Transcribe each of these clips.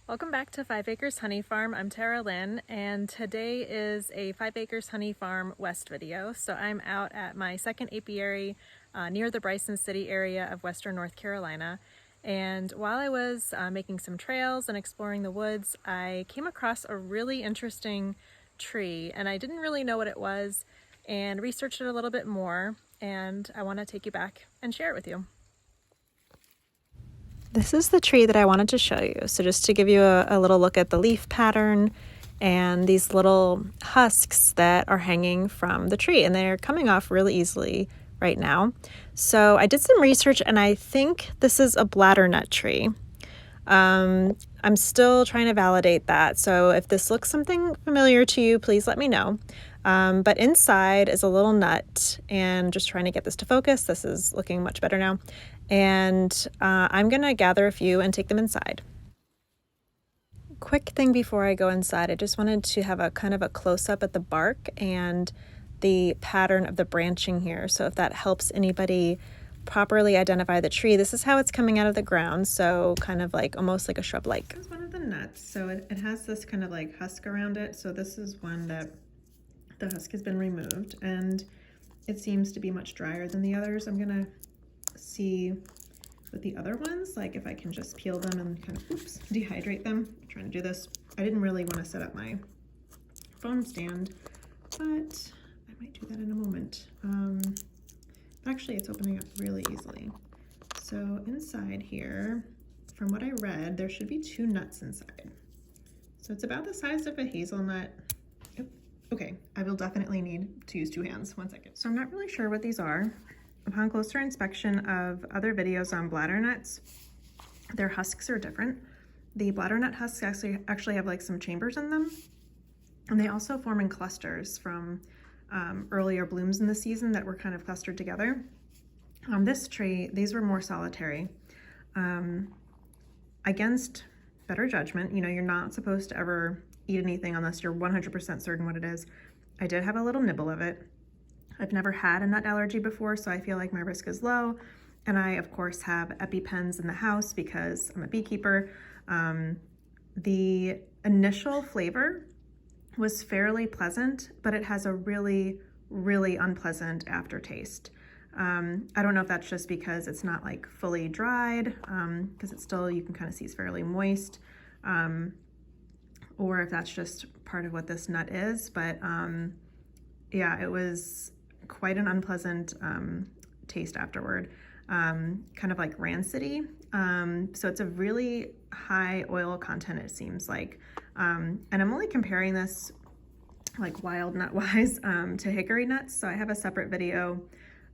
Welcome back to 5 Acres Honey Farm. I'm Tara Lynn, and today is a 5 Acres Honey Farm West video. So I'm out at my second apiary near the Bryson City area of Western North Carolina. And while I was making some trails and exploring the woods, I came across a really interesting tree, and I didn't really know what it was, and researched it a little bit more, and I want to take you back and share it with you. This is the tree that I wanted to show you. So just to give you a little look at the leaf pattern and these little husks that are hanging from the tree, and they're coming off really easily right now. So I did some research and I think this is a bladdernut tree. I'm still trying to validate that. So if this looks something familiar to you, please let me know. But inside is a little nut, and just trying to get this to focus. This is looking much better now. And I'm gonna gather a few and take them inside. Quick thing before I go inside, I just wanted to have a kind of a close-up at the bark and the pattern of the branching here. So if that helps anybody properly identify the tree, this is how it's coming out of the ground. So kind of like almost like a shrub-like. This is one of the nuts. So it has this kind of like husk around it. So this is one that the husk has been removed, and it seems to be much drier than the others. I'm gonna see with the other ones, like if I can just peel them and kind of, dehydrate them. I'm trying to do this. I didn't really want to set up my phone stand, but I might do that in a moment. Actually, it's opening up really easily. So inside here, from what I read, there should be 2 nuts inside. So it's about the size of a hazelnut. Okay, I will definitely need to use 2 hands. 1 second. So I'm not really sure what these are. Upon closer inspection of other videos on bladdernuts, their husks are different. The bladdernut husks actually have like some chambers in them, and they also form in clusters from earlier blooms in the season that were kind of clustered together. On this tree, these were more solitary. Against better judgment, you know, you're not supposed to ever eat anything unless you're 100% certain what it is. I did have a little nibble of it. I've never had a nut allergy before, so I feel like my risk is low. And I, of course, have EpiPens in the house because I'm a beekeeper. The initial flavor was fairly pleasant, but it has a really, really unpleasant aftertaste. I don't know if that's just because it's not like fully dried, because it's still, you can kind of see it's fairly moist, or if that's just part of what this nut is, but yeah, it was quite an unpleasant taste afterward, kind of like rancidy. So it's a really high oil content, it seems like. And I'm only comparing this like wild nut wise to hickory nuts. So I have a separate video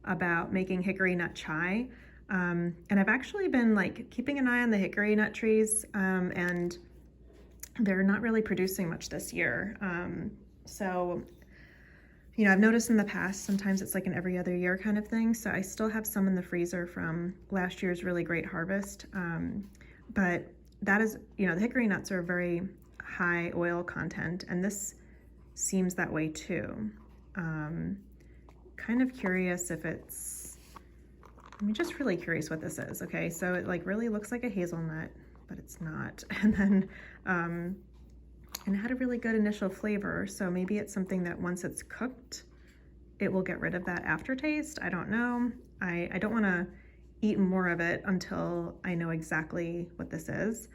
about making hickory nut chai. And I've actually been like keeping an eye on the hickory nut trees, and they're not really producing much this year. So, you know, I've noticed in the past, sometimes it's like an every other year kind of thing. So I still have some in the freezer from last year's really great harvest. But that is, you know, the hickory nuts are very high oil content, and this seems that way too. Kind of curious if it's, I'm just really curious what this is. Okay, so it like really looks like a hazelnut, but it's not. And then, and it had a really good initial flavor. So maybe it's something that once it's cooked, it will get rid of that aftertaste. I don't know. I don't want to eat more of it until I know exactly what this is.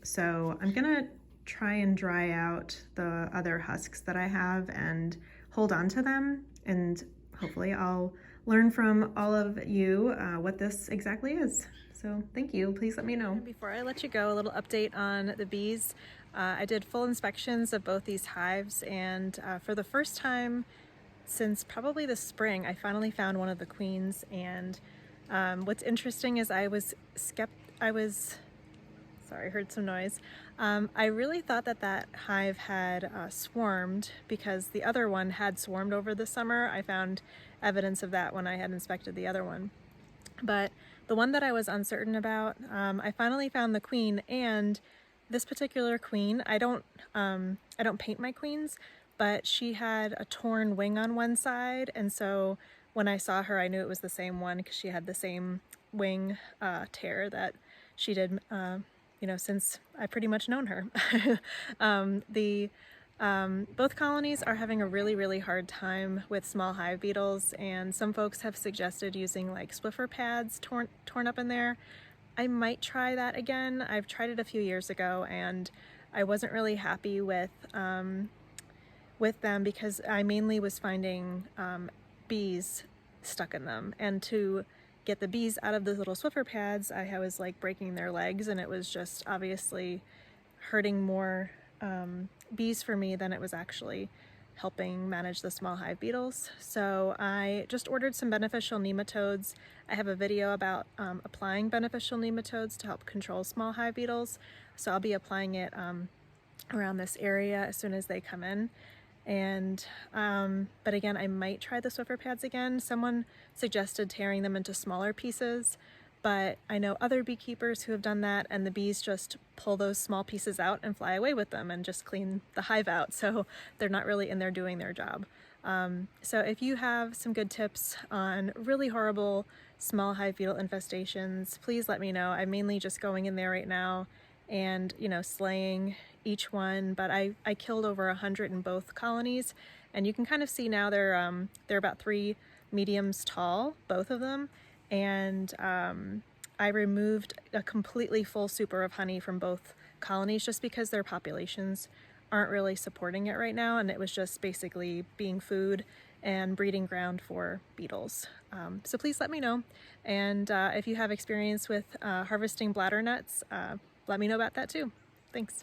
So I'm gonna try and dry out the other husks that I have and hold on to them, and hopefully I'll learn from all of you what this exactly is. So thank you, please let me know. Before I let you go, a little update on the bees. I did full inspections of both these hives, and for the first time since probably the spring, I finally found one of the queens. And what's interesting is I heard some noise. I really thought that hive had swarmed, because the other one had swarmed over the summer. I found evidence of that when I had inspected the other one. But the one that I was uncertain about, I finally found the queen. And this particular queen, I don't paint my queens, but she had a torn wing on one side, and so when I saw her, I knew it was the same one because she had the same wing tear that she did since I pretty much known her. Both colonies are having a really, really hard time with small hive beetles, and some folks have suggested using like Swiffer pads torn up in there. I might try that again. I've tried it a few years ago, and I wasn't really happy with them because I mainly was finding bees stuck in them, and to get the bees out of those little Swiffer pads, I was like breaking their legs, and it was just obviously hurting more bees for me than it was actually helping manage the small hive beetles. So I just ordered some beneficial nematodes. I have a video about applying beneficial nematodes to help control small hive beetles. So I'll be applying it around this area as soon as they come in. And but again, I might try the Swiffer pads again. Someone suggested tearing them into smaller pieces, but I know other beekeepers who have done that, and the bees just pull those small pieces out and fly away with them and just clean the hive out. So they're not really in there doing their job. So if you have some good tips on really horrible small hive beetle infestations, please let me know. I'm mainly just going in there right now and slaying each one, but I killed over 100 in both colonies, and you can kind of see now they're about 3 mediums tall, both of them. And I removed a completely full super of honey from both colonies just because their populations aren't really supporting it right now, and it was just basically being food and breeding ground for beetles. So please let me know, and if you have experience with harvesting bladdernuts, let me know about that too. Thanks.